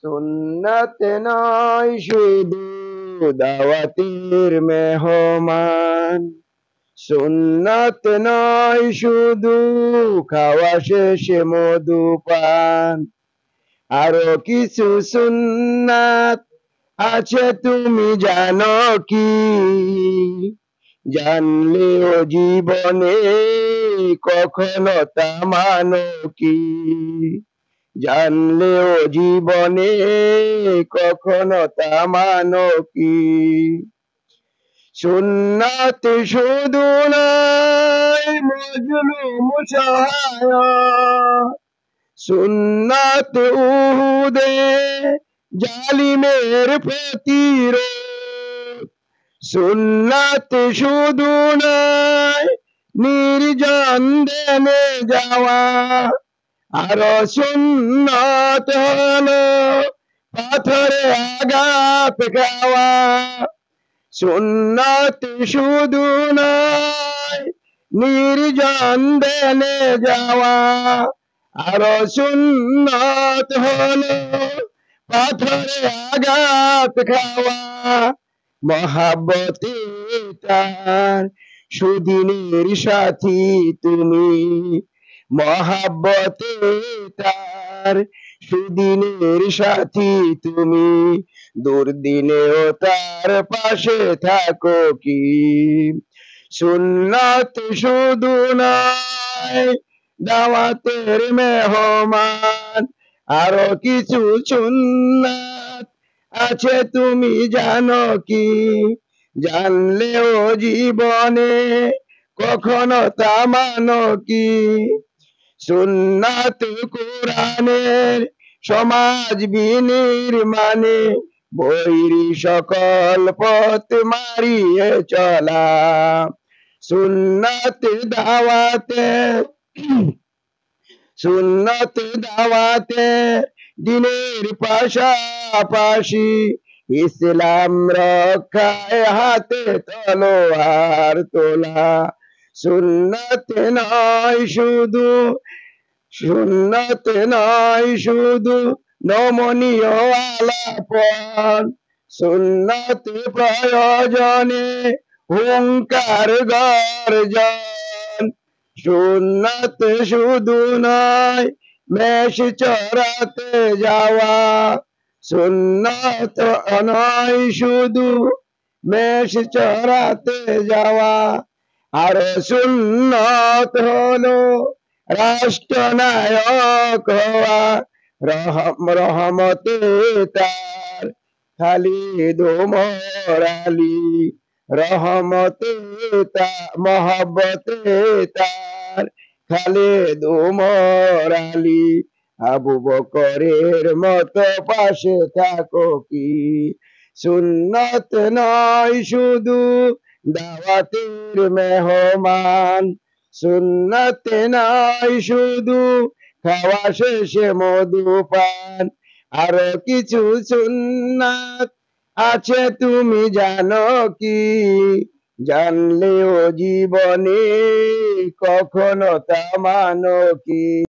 সুন্নাত নয় শুধু দাওয়াতের মেহমান, সুন্নাত নয় শুধু খাওয়া শেষে মধুপান, আরো কিছু সুন্নাত আছে তুমি জানো কি? জানলেও জীবনে কখনো তা মানো কি? জানলেও জীবনে কখনো তা মানো কি? সুন্নাত শুধু নয় মজলুম সহায়, সুন্নাত উহুদে জালিমের প্রতিরোধ, সুন্নাত শুধু নয় নির্জন দেনে যাওয়া, আর সুন্নাত হলো পাথরে আঘাত খাওয়া। সুন্নাত শুধু নয় নির্জন দেনে যাওয়া, আর সুন্নাত হলো পাথরে আঘাত খাওয়া। মহাব্বতে তার সুদিনের সাথী তুমি, মহাব্বতে তার সুদিনের সাথী তুমি, দুর্দিনেও তার পাশে থাকো কি? সুন্নাত শুধু নয় দাওয়াতের মেহমান, আরো কিছু সুন্নাত আছে তুমি জানো কি? জানলেও জীবনে কখনো তা মানো কি? সুন্নাত কোরআনের সমাজ বিনির্মাণে বৈরী সকল পথ মারিয়ে চলা। সুন্নাত দাওয়াতে, সুন্নাত দাওয়াতে দিনের পাশাপাশি ইসলাম রক্ষায় হাতে তলোয়ার তোলা। সুন্নাত নয় শুধু, সুন্নাত নয় শুধু নমনীয় আলাপন, সুন্নাত প্রয়োজনে হুঙ্কার গর্জন। সুন্নাত শুধু নয় মেষ চড়াতে যাওয়া, সুন্নাত নয় শুধু মেষ চড়াতে যাওয়া, আর সুন্নাত হলো রাষ্ট্রনায়ক হওয়া। রহমতে তার খালিদ ওমর আলী, রহমতে তার মহব্বতে তার খালিদ ওমর আলী, আবু বকরের মতো পাশে থাকো কি? সুন্নাত নয় শুধু দাওয়াতের মেহমান, সুন্নাত নয় শুধু খাওয়া শেষে মধুপান, আরো কিছু সুন্নাত আছে তুমি জানো কি? জানলেও জীবনে কখনো তা মানো কি?